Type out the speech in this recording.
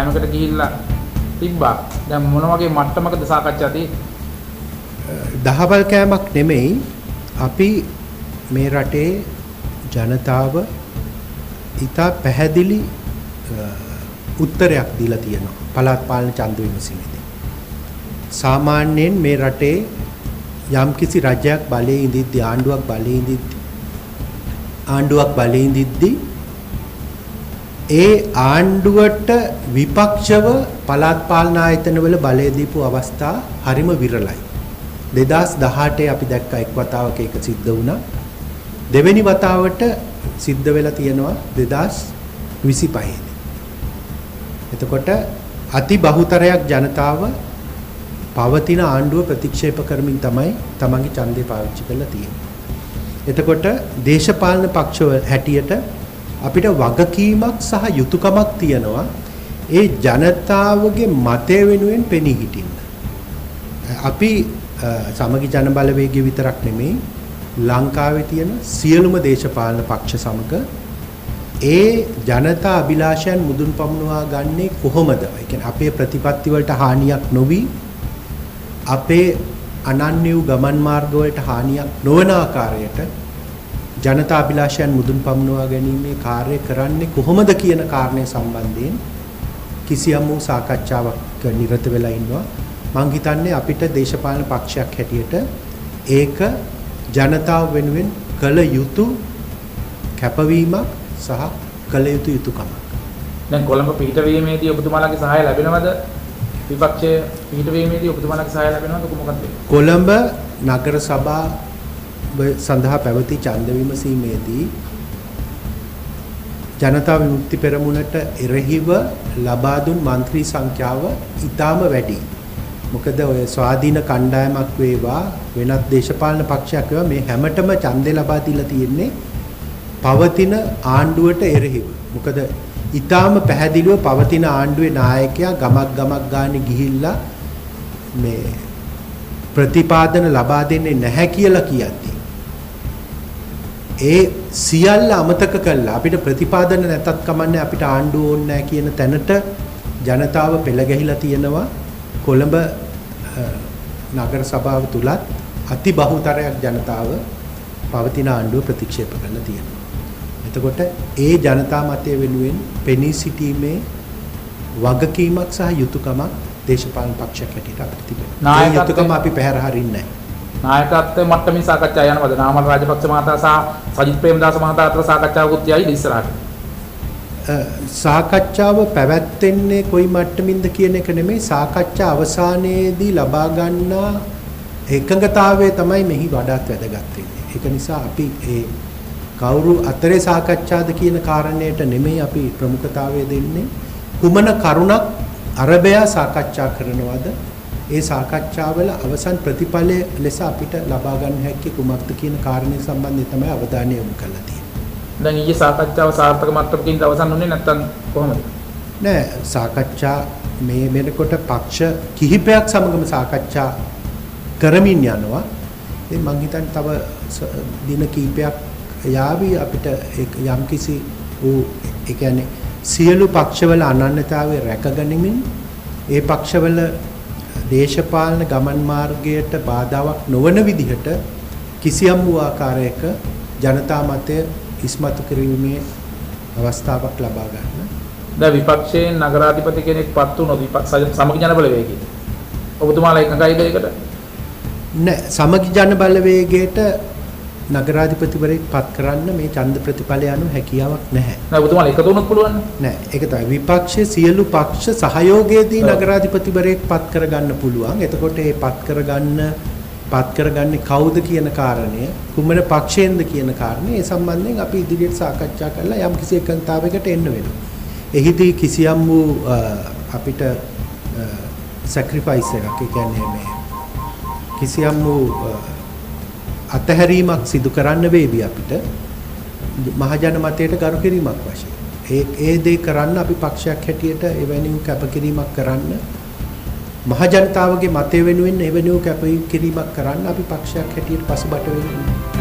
කෑමකට ගිහිල්ලා තිබ්බා. දැන් මොන වගේ මට්ටමකද සාකච්ඡා තියෙන්නේ? දහවල් කෑමක් නෙමෙයි. අපි මේ රටේ ජනතාව ඉතා පැහැදිලි උත්තරයක් දීලා තියෙනවා පළාත් පාලන ඡන්ද විමසීමේදී. සාමාන්‍යයෙන් මේ රටේ යම්කිසි රජයක් බලයේ ඉඳිද්දී ආණ්ඩුවක් බලයේ ඉඳිද්දී ඒ ආණ්ඩුවට විපක්ෂව පළාත් පාලන ආයතනවල බලය දීපු අවස්ථා හරිම විරලයි. 2018 අපි දැක්කා එක් වතාවක ඒක සිද්ධ වුණා. දෙවෙනි වතාවට සිද්ධ වෙලා තියෙනවා 2025 දී. එතකොට අති බහුතරයක් ජනතාව පවතින ආණ්ඩුව ප්‍රතික්ෂේප කරමින් තමයි තමන්ගේ ඡන්දය පාවිච්චි කරලා තියෙන්නේ. එතකොට දේශපාලන පක්ෂව හැටියට අපිට වගකීමක් සහ යුතුයකමක් තියෙනවා ඒ ජනතාවගේ මතය වෙනුවෙන් පෙනී හිටින්න. අපි සමගි ජන බලවේගය විතරක් නෙමෙයි ලංකාවේ තියෙන සියලුම දේශපාලන පක්ෂ සමග ඒ ජනතා අභිලාෂයන් මුදුන් පමුණවා ගන්නේ කොහොමද? ඒ කියන්නේ අපේ ප්‍රතිපත්ති වලට හානියක් නොවි අපේ අනන්‍ය වූ ගමන් මාර්ග වලට හානියක් නොවන ආකාරයට ජනතා අභිලාෂයන් මුදුන් පමුණවා ගැනීමේ කාර්යය කරන්නේ කොහොමද කියන කාරණය සම්බන්ධයෙන් කිසියම් වූ සාකච්ඡාවක් නිරත වෙලා ඉන්නවා. මම හිතන්නේ අපිට දේශපාලන පක්ෂයක් හැටියට ඒක ජනතාව වෙනුවෙන් කළ යුතු කැපවීමක් සහ කළ යුතු යුතුයකමක්. දැන් කොළඹ පිහිටවීමේදී ඔබතුමාලාගේ සහාය ලැබෙනවද? විපක්ෂයේ පිහිටවීමේදී ඔබතුමාලාගේ සහාය ලැබෙනවද කොහොමද? කොළඹ නගර සභාව සඳහා පැවති ඡන්ද විමසීමේදී ජනතා විමුක්ති පෙරමුණට එරෙහිව ලබා දුන් മന്ത്രി සංඛ්‍යාව ඉතාම වැඩි. මොකද ඔය ස්වාධීන කණ්ඩායමක් වේවා වෙනත් දේශපාලන පක්ෂයක් වේවා මේ හැමතෙම ඡන්දේ ලබා දීලා තියෙන්නේ පවතින ආණ්ඩුවට එරෙහිව. මොකද ඊටාම පැහැදිලිව පවතින ආණ්ඩුවේ නායකයා ගමක් ගානේ ගිහිල්ලා මේ ප්‍රතිපාදන ලබා දෙන්නේ නැහැ කියලා කියද්දී ඒ සියල්ල අමතක කළා අපිට ප්‍රතිපාදන නැතත් කමන්නේ අපිට ආණ්ඩුව ඕනේ නැහැ කියන තැනට ජනතාව පෙළ ගැහිලා තියෙනවා. කොළඹ නගර සභාව තුලත් අති බහුතරයක් ජනතාව පවතින ආණ්ඩුව ප්‍රතික්ෂේප කරලා තියෙනවා. එතකොට ඒ ජනතා මතය වෙනුවෙන් පෙනී සිටීමේ වගකීමක් සහ යුතුයකමක් දේශපාලන පක්ෂයක් හැටියට අපිට තිබෙනවා. ඒ යුතුයකම අපි පැහැර හරින්නේ නැහැ. නායකත්වයේ මට්ටමින් සාකච්ඡා යනවද? නාමල් රාජපක්ෂ මහතා සහ සජිත් ප්‍රේමදාස මහතා අතර සාකච්ඡාවකුත් යයිද ඉස්සරහට? සාකච්ඡාව පැවැත්වෙන්නේ කොයි මට්ටමින්ද කියන එක නෙමෙයි සාකච්ඡා අවසානයේදී ලබා ගන්නා එකඟතාවය තමයි මෙහි වඩාත් වැදගත් වෙන්නේ. ඒක නිසා අපි ඒ කවුරු අතරේ සාකච්ඡාද කියන කාරණයට නෙමෙයි අපි ප්‍රමුඛතාවය දෙන්නේ. කුමන කරුණක් අරබයා සාකච්ඡා කරනවද? ඒ සාකච්ඡාවල අවසන් ප්‍රතිඵලය ලෙස අපිට ලබා ගන්න හැකි කුමක්ද කියන කාරණේ සම්බන්ධයෙන් තමයි අවධානය යොමු කරලා තියෙන්නේ. දැන් ඊයේ සාකච්ඡාව සාර්ථක මට්ටමකින් අවසන් වුණේ නැත්නම් කොහොමද? නෑ සාකච්ඡා මේ වෙනකොට පක්ෂ කිහිපයක් සමගම සාකච්ඡා කරමින් යනවා. ඉතින් මං හිතන්නේ තව දින කිහිපයක් යාවි අපිට යම්කිසි ඒ කියන්නේ සියලු පක්ෂවල අනන්‍යතාවය රැකගනිමින් ඒ පක්ෂවල දේශපාලන ගමන් මාර්ගයට බාධාවක් නොවන විදිහට කිසියම් වූ ආකාරයක ජනතා මතය ඉස්මතු කිරීමේ අවස්ථාවක් ලබා ගන්න. දැන් විපක්ෂයෙන් නගරාධිපති කෙනෙක් පත් වුණොත් සමගි ජන බලවේගයේ. ඔබතුමාලා එකඟයිද ඒකට? නෑ සමගි ජන බලවේගයට නගරාධිපතිවරයෙක් පත් කරන්න මේ ඡන්ද ප්‍රතිඵලය අනුව හැකියාවක් නැහැ. නෑ ඔබතුමාලා එකතු වුණොත් පුළුවන් නෑ. ඒක තමයි විපක්ෂයේ සියලු පක්ෂ සහයෝගයේදී නගරාධිපතිවරයෙක් පත් කරගන්න පුළුවන්. එතකොට ඒ පත් කරගන්නේ කවුද කියන කාරණය කුමන පක්ෂයෙන්ද කියන කාරණය ඒ සම්බන්ධයෙන් අපි ඉදිරියට සාකච්ඡා කරලා යම් කිසි එකඟතාවයකට එන්න වෙනවා. එහිදී කිසියම් වූ අපිට සැක්‍රිෆයිස් එකක් ඒ කියන්නේ මේ කිසියම් වූ අතහැරීමක් සිදු කරන්න වේවි අපිට මහජන මතයට ගරු කිරීමක් වශයෙන්. ඒ දේ කරන්න අපි පක්ෂයක් හැටියට එවැනි කැපකිරීමක් කරන්න මහජනතාවගේ මතය වෙනුවෙන් එවැනි කැපකිරීමක් කරන්න අපි පක්ෂයක් හැටියට පසුබට වෙන්නේ.